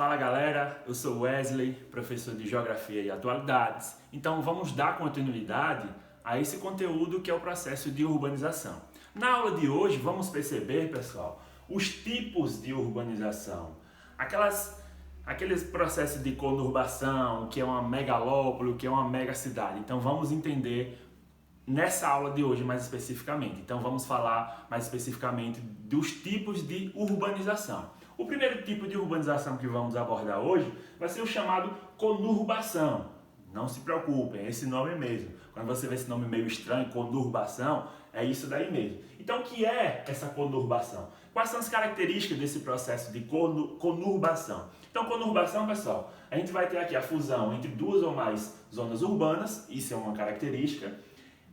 Fala galera, eu sou Wesley, professor de Geografia e Atualidades. Então vamos dar continuidade a esse conteúdo que é o processo de urbanização. Na aula de hoje vamos perceber, pessoal, os tipos de urbanização. Aqueles processos de conurbação, o que é uma megalópole, o que é uma megacidade. Então vamos entender nessa aula de hoje mais especificamente. Então vamos falar mais especificamente dos tipos de urbanização. O primeiro tipo de urbanização que vamos abordar hoje vai ser o chamado conurbação. Não se preocupem, é esse nome mesmo. Quando você vê esse nome meio estranho, conurbação, é isso daí mesmo. Então o que é essa conurbação? Quais são as características desse processo de conurbação? Então conurbação, pessoal, a gente vai ter aqui a fusão entre duas ou mais zonas urbanas, isso é uma característica.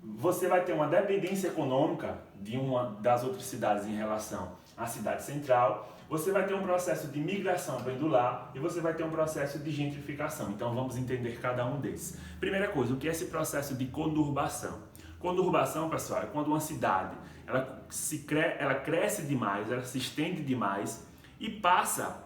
Você vai ter uma dependência econômica de uma das outras cidades em relação à cidade central. Você vai ter um processo de migração pendular e você vai ter um processo de gentrificação. Então vamos entender cada um desses. Primeira coisa, o que é esse processo de conurbação? Conurbação, pessoal, é quando uma cidade ela cresce demais, ela se estende demais e passa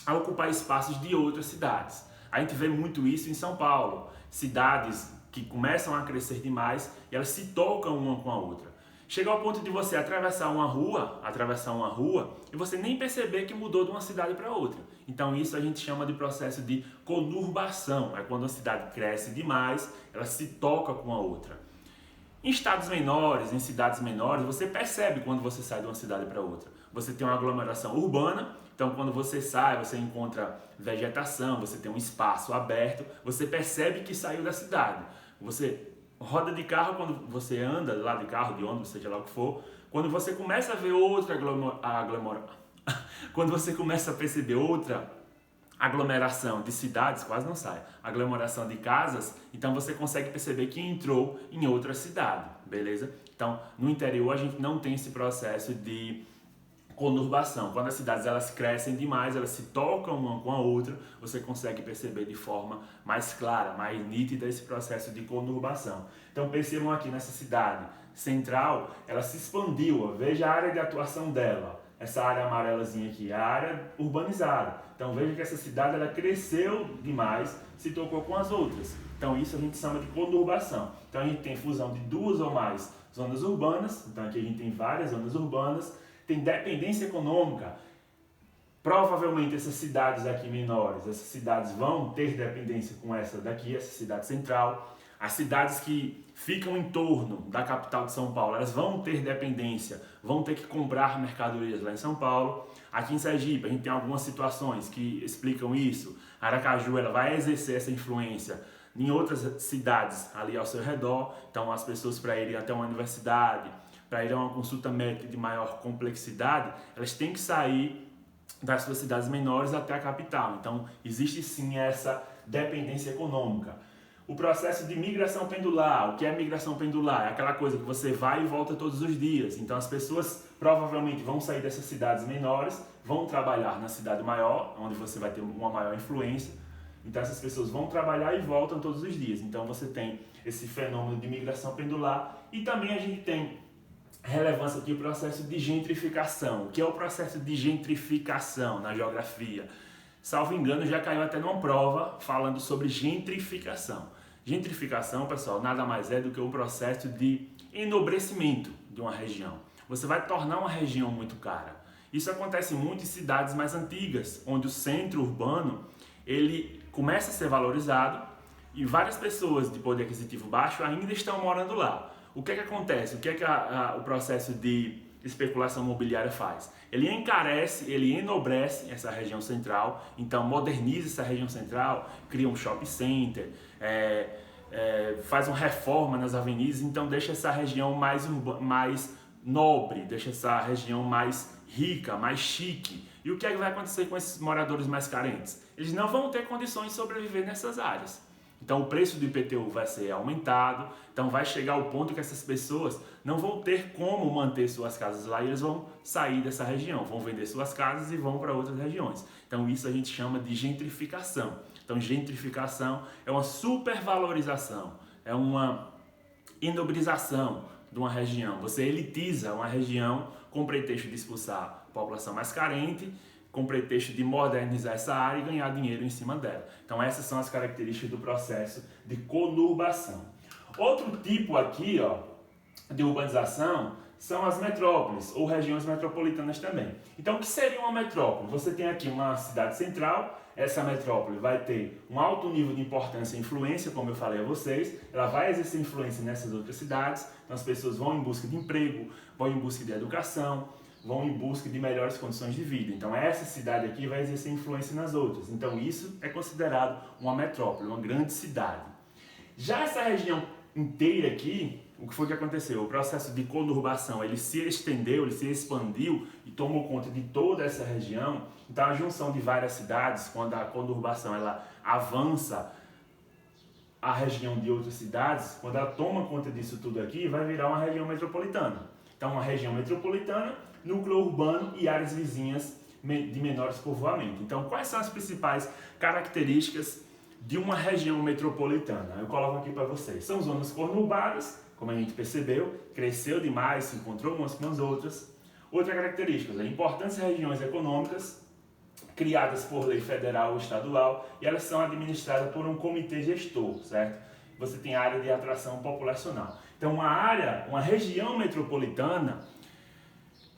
a ocupar espaços de outras cidades. A gente vê muito isso em São Paulo. Cidades que começam a crescer demais e elas se tocam uma com a outra. Chega ao ponto de você atravessar uma rua e você nem perceber que mudou de uma cidade para outra. Então isso a gente chama de processo de conurbação. É quando a cidade cresce demais, ela se toca com a outra. Em estados menores, em cidades menores, você percebe quando você sai de uma cidade para outra. Você tem uma aglomeração urbana, então quando você sai, você encontra vegetação, você tem um espaço aberto, você percebe que saiu da cidade. Você roda de carro, quando você anda lá de carro, de ônibus, seja lá o que for, quando você começa a ver quando você começa a perceber outra aglomeração de cidades, quase não sai, aglomeração de casas, então você consegue perceber que entrou em outra cidade, beleza? Então, no interior a gente não tem esse processo de conurbação. Quando as cidades elas crescem demais, elas se tocam uma com a outra, você consegue perceber de forma mais clara, mais nítida esse processo de conurbação. Então percebam aqui nessa cidade central, ela se expandiu, veja a área de atuação dela. Essa área amarelazinha aqui é a área urbanizada. Então veja que essa cidade ela cresceu demais, se tocou com as outras. Então isso a gente chama de conurbação. Então a gente tem fusão de duas ou mais zonas urbanas, então aqui a gente tem várias zonas urbanas, tem dependência econômica. Provavelmente essas cidades aqui menores, essas cidades vão ter dependência com essa daqui, essa cidade central. As cidades que ficam em torno da capital de São Paulo, elas vão ter dependência, vão ter que comprar mercadorias lá em São Paulo. Aqui em Sergipe, a gente tem algumas situações que explicam isso. Aracaju, ela vai exercer essa influência em outras cidades ali ao seu redor. Então, as pessoas para irem até uma universidade, para ir a uma consulta médica de maior complexidade, elas têm que sair das suas cidades menores até a capital. Então, existe sim essa dependência econômica. O processo de migração pendular, o que é migração pendular? É aquela coisa que você vai e volta todos os dias. Então as pessoas provavelmente vão sair dessas cidades menores, vão trabalhar na cidade maior, onde você vai ter uma maior influência. Então essas pessoas vão trabalhar e voltam todos os dias. Então você tem esse fenômeno de migração pendular e também a gente tem relevância aqui o processo de gentrificação. O que é o processo de gentrificação na geografia? Salvo engano, já caiu até numa prova falando sobre gentrificação. Gentrificação, pessoal, nada mais é do que um processo de enobrecimento de uma região. Você vai tornar uma região muito cara. Isso acontece muito em cidades mais antigas, onde o centro urbano ele começa a ser valorizado e várias pessoas de poder aquisitivo baixo ainda estão morando lá. O que é que acontece? O que é que o processo de especulação imobiliária faz? Ele encarece, ele enobrece essa região central, então moderniza essa região central, cria um shopping center, faz uma reforma nas avenidas, então deixa essa região mais nobre, deixa essa região mais rica, mais chique. E o que é que vai acontecer com esses moradores mais carentes? Eles não vão ter condições de sobreviver nessas áreas. Então o preço do IPTU vai ser aumentado, então vai chegar ao ponto que essas pessoas não vão ter como manter suas casas lá e eles vão sair dessa região, vão vender suas casas e vão para outras regiões. Então isso a gente chama de gentrificação. Então gentrificação é uma supervalorização, é uma enobrização de uma região. Você elitiza uma região com pretexto de expulsar a população mais carente, com pretexto de modernizar essa área e ganhar dinheiro em cima dela. Então essas são as características do processo de conurbação. Outro tipo aqui, ó, de urbanização são as metrópoles ou regiões metropolitanas também. Então, o que seria uma metrópole? Você tem aqui uma cidade central, essa metrópole vai ter um alto nível de importância e influência, como eu falei a vocês, ela vai exercer influência nessas outras cidades, então as pessoas vão em busca de emprego, vão em busca de educação, vão em busca de melhores condições de vida. Então, essa cidade aqui vai exercer influência nas outras. Então, isso é considerado uma metrópole, uma grande cidade. Já essa região inteira aqui, o que foi que aconteceu? O processo de conurbação, ele se estendeu, ele se expandiu e tomou conta de toda essa região. Então a junção de várias cidades, quando a conurbação ela avança a região de outras cidades, quando ela toma conta disso tudo aqui, vai virar uma região metropolitana. Então uma região metropolitana, núcleo urbano e áreas vizinhas de menores povoamento. Então quais são as principais características de uma região metropolitana? Eu coloco aqui para vocês. São zonas conurbadas, como a gente percebeu, cresceu demais, se encontrou umas com as outras. Outra característica, importantes regiões econômicas, criadas por lei federal ou estadual, e elas são administradas por um comitê gestor, certo? Você tem a área de atração populacional. Então, uma região metropolitana,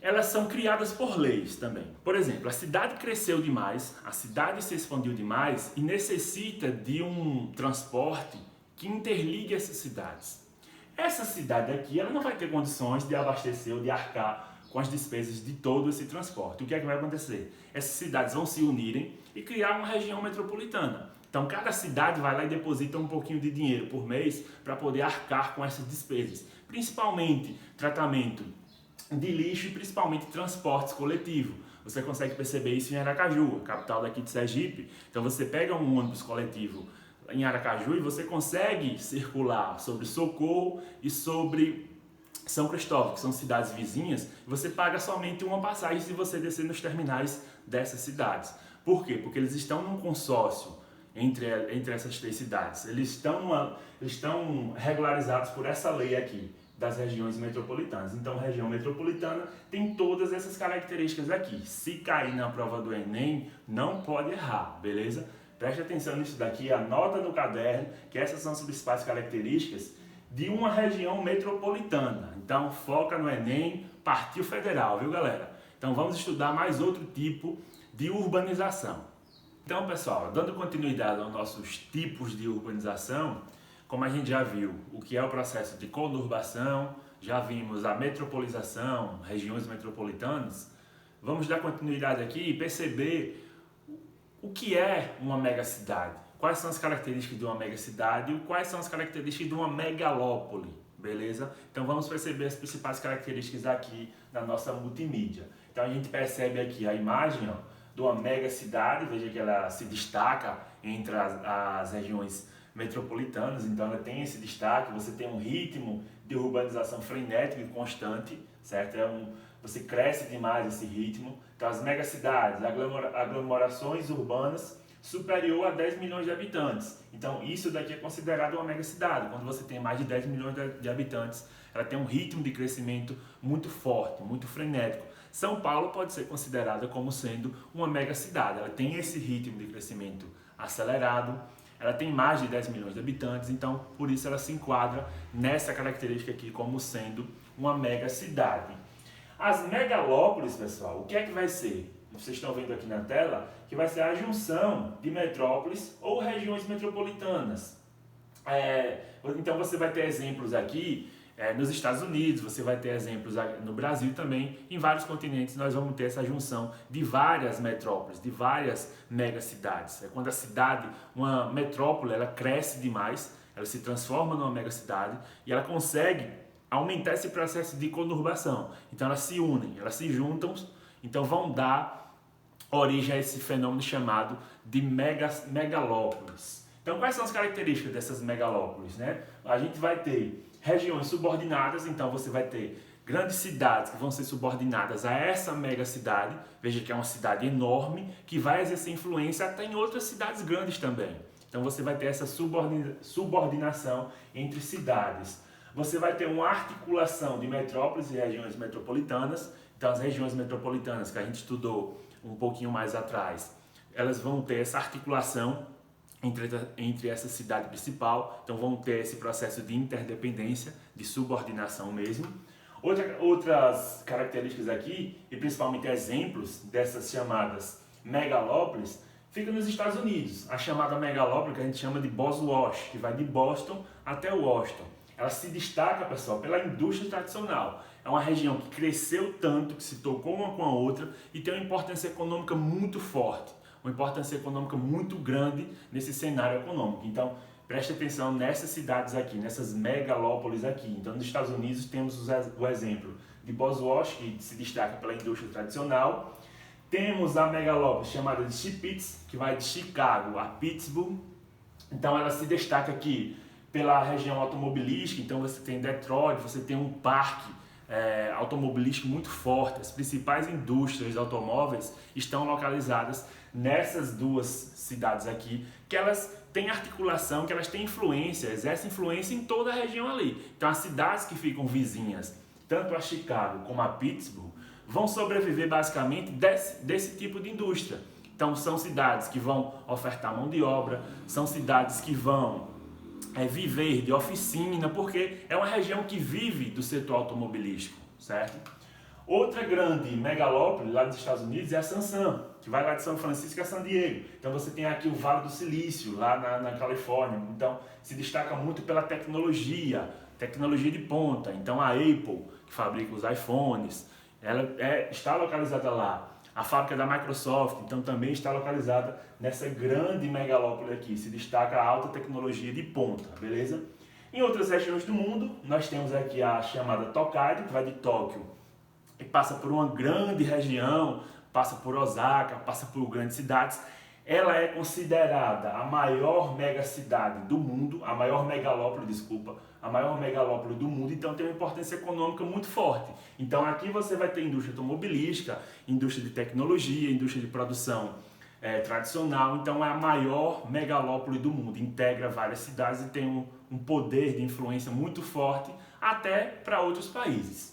elas são criadas por leis também. Por exemplo, a cidade cresceu demais, a cidade se expandiu demais e necessita de um transporte que interligue essas cidades. Essa cidade aqui, ela não vai ter condições de abastecer ou de arcar com as despesas de todo esse transporte. O que é que vai acontecer? Essas cidades vão se unirem e criar uma região metropolitana. Então, cada cidade vai lá e deposita um pouquinho de dinheiro por mês para poder arcar com essas despesas. Principalmente tratamento de lixo e principalmente transportes coletivos. Você consegue perceber isso em Aracaju, a capital daqui de Sergipe. Então, você pega um ônibus coletivo em Aracaju e você consegue circular sobre Socorro e sobre São Cristóvão, que são cidades vizinhas, e você paga somente uma passagem se você descer nos terminais dessas cidades. Por quê? Porque eles estão num consórcio entre essas três cidades. Eles estão regularizados por essa lei aqui, das regiões metropolitanas. Então, a região metropolitana tem todas essas características aqui. Se cair na prova do Enem, não pode errar, beleza? Preste atenção nisso daqui, anota no caderno que essas são as principais características de uma região metropolitana. Então, foca no Enem, partiu federal, viu, galera? Então, vamos estudar mais outro tipo de urbanização. Então, pessoal, dando continuidade aos nossos tipos de urbanização, como a gente já viu o que é o processo de conurbação, já vimos a metropolização, regiões metropolitanas, vamos dar continuidade aqui e perceber o que é uma megacidade, quais são as características de uma megacidade e quais são as características de uma megalópole, beleza? Então vamos perceber as principais características aqui da nossa multimídia. Então a gente percebe aqui a imagem, ó, de uma megacidade, veja que ela se destaca entre as regiões metropolitanas, então ela tem esse destaque, você tem um ritmo de urbanização frenético e constante, certo? Você cresce demais esse ritmo. Então as megacidades, aglomerações urbanas superior a 10 milhões de habitantes. Então isso daqui é considerado uma megacidade. Quando você tem mais de 10 milhões de habitantes, ela tem um ritmo de crescimento muito forte, muito frenético. São Paulo pode ser considerada como sendo uma megacidade. Ela tem esse ritmo de crescimento acelerado, ela tem mais de 10 milhões de habitantes, então por isso ela se enquadra nessa característica aqui como sendo uma megacidade. As megalópolis, pessoal, o que é que vai ser? Vocês estão vendo aqui na tela que vai ser a junção de metrópoles ou regiões metropolitanas. Então você vai ter exemplos aqui nos Estados Unidos, você vai ter exemplos no Brasil também, em vários continentes nós vamos ter essa junção de várias metrópoles, de várias megacidades. É quando a cidade, uma metrópole, ela cresce demais, ela se transforma numa megacidade e ela consegue aumentar esse processo de conurbação. Então elas se unem, elas se juntam, então vão dar origem a esse fenômeno chamado de megalópolis. Então quais são as características dessas megalópolis, né? A gente vai ter regiões subordinadas, então você vai ter grandes cidades que vão ser subordinadas a essa megacidade. Veja que é uma cidade enorme que vai exercer influência até em outras cidades grandes também. Então você vai ter essa subordinação entre cidades. Você vai ter uma articulação de metrópoles e regiões metropolitanas. Então as regiões metropolitanas que a gente estudou um pouquinho mais atrás, elas vão ter essa articulação entre essa cidade principal, então vão ter esse processo de interdependência, de subordinação mesmo. Outras características aqui, e principalmente exemplos dessas chamadas megalópolis, fica nos Estados Unidos. A chamada megalópole que a gente chama de Boswash, que vai de Boston até Washington. Ela se destaca, pessoal, pela indústria tradicional. É uma região que cresceu tanto, que se tocou uma com a outra e tem uma importância econômica muito forte, uma importância econômica muito grande nesse cenário econômico. Então, preste atenção nessas cidades aqui, nessas megalópolis aqui. Então, nos Estados Unidos temos o exemplo de Boswash, que se destaca pela indústria tradicional. Temos a megalópole chamada de Sheepits, que vai de Chicago a Pittsburgh. Então, ela se destaca aqui pela região automobilística. Então, você tem Detroit, você tem um parque automobilístico muito forte. As principais indústrias de automóveis estão localizadas nessas duas cidades aqui, que elas têm articulação, que elas têm influência, exercem influência em toda a região ali. Então, as cidades que ficam vizinhas, tanto a Chicago como a Pittsburgh, vão sobreviver basicamente desse tipo de indústria. Então, são cidades que vão ofertar mão de obra, são cidades que vão viver de oficina, porque é uma região que vive do setor automobilístico, certo? Outra grande megalópole lá dos Estados Unidos é a San, que vai lá de São Francisco a San Diego. Então você tem aqui o Vale do Silício, lá na Califórnia. Então se destaca muito pela tecnologia de ponta. Então a Apple, que fabrica os iPhones, ela está localizada lá. A fábrica da Microsoft, então, também está localizada nessa grande megalópole aqui. Se destaca a alta tecnologia de ponta, beleza? Em outras regiões do mundo, nós temos aqui a chamada Tokaido, que vai de Tóquio e passa por uma grande região, passa por Osaka, passa por grandes cidades. Ela é considerada a maior megacidade do mundo, a maior megalópole do mundo, então tem uma importância econômica muito forte. Então aqui você vai ter indústria automobilística, indústria de tecnologia, indústria de produção tradicional, então é a maior megalópole do mundo, integra várias cidades e tem um poder de influência muito forte até para outros países.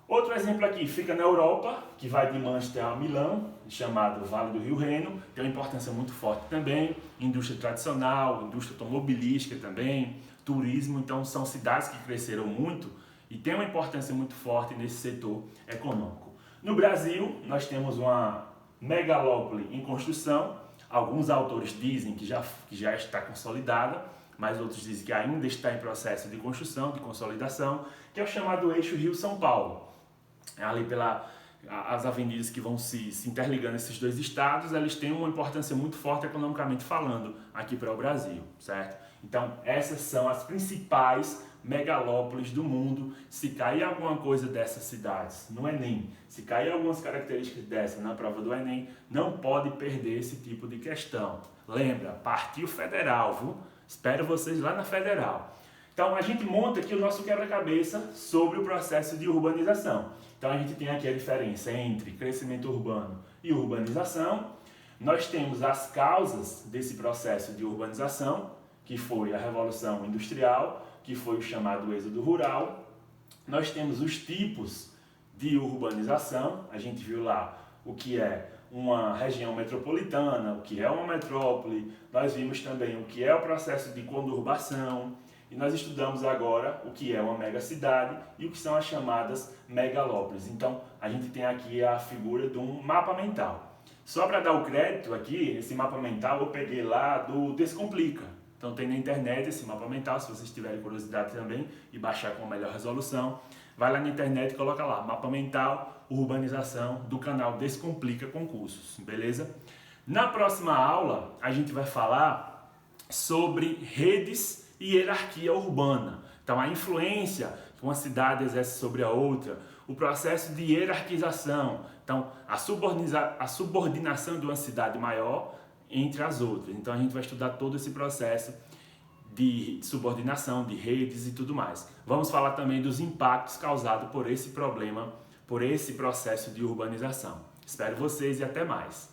Outro exemplo aqui fica na Europa, que vai de Manchester a Milão, chamado Vale do Rio Reno, tem uma importância muito forte também, indústria tradicional, indústria automobilística também, turismo, então são cidades que cresceram muito e tem uma importância muito forte nesse setor econômico. No Brasil, nós temos uma megalópole em construção, alguns autores dizem que já está consolidada, mas outros dizem que ainda está em processo de construção, de consolidação, que é o chamado eixo Rio-São Paulo. Ali as avenidas que vão se interligando esses dois estados, eles têm uma importância muito forte economicamente falando aqui para o Brasil, certo? Então essas são as principais megalópolis do mundo. Se cair alguma coisa dessas cidades no Enem, se cair algumas características dessas na prova do Enem, não pode perder esse tipo de questão. Lembra, partiu federal, viu? Espero vocês lá na federal. Então a gente monta aqui o nosso quebra-cabeça sobre o processo de urbanização. Então a gente tem aqui a diferença entre crescimento urbano e urbanização. Nós temos as causas desse processo de urbanização, que foi a Revolução Industrial, que foi o chamado êxodo rural. Nós temos os tipos de urbanização, a gente viu lá o que é uma região metropolitana, o que é uma metrópole, nós vimos também o que é o processo de conurbação, e nós estudamos agora o que é uma megacidade e o que são as chamadas megalópolis. Então, a gente tem aqui a figura de um mapa mental. Só para dar o crédito aqui, esse mapa mental eu peguei lá do Descomplica. Então tem na internet esse mapa mental, se vocês tiverem curiosidade também e baixar com melhor resolução, vai lá na internet e coloca lá, mapa mental, urbanização, do canal Descomplica Concursos, beleza? Na próxima aula, a gente vai falar sobre redes e hierarquia urbana. Então a influência que uma cidade exerce sobre a outra, o processo de hierarquização, então a subordinação de uma cidade maior entre as outras. Então a gente vai estudar todo esse processo de subordinação, de redes e tudo mais. Vamos falar também dos impactos causados por esse problema, por esse processo de urbanização. Espero vocês e até mais.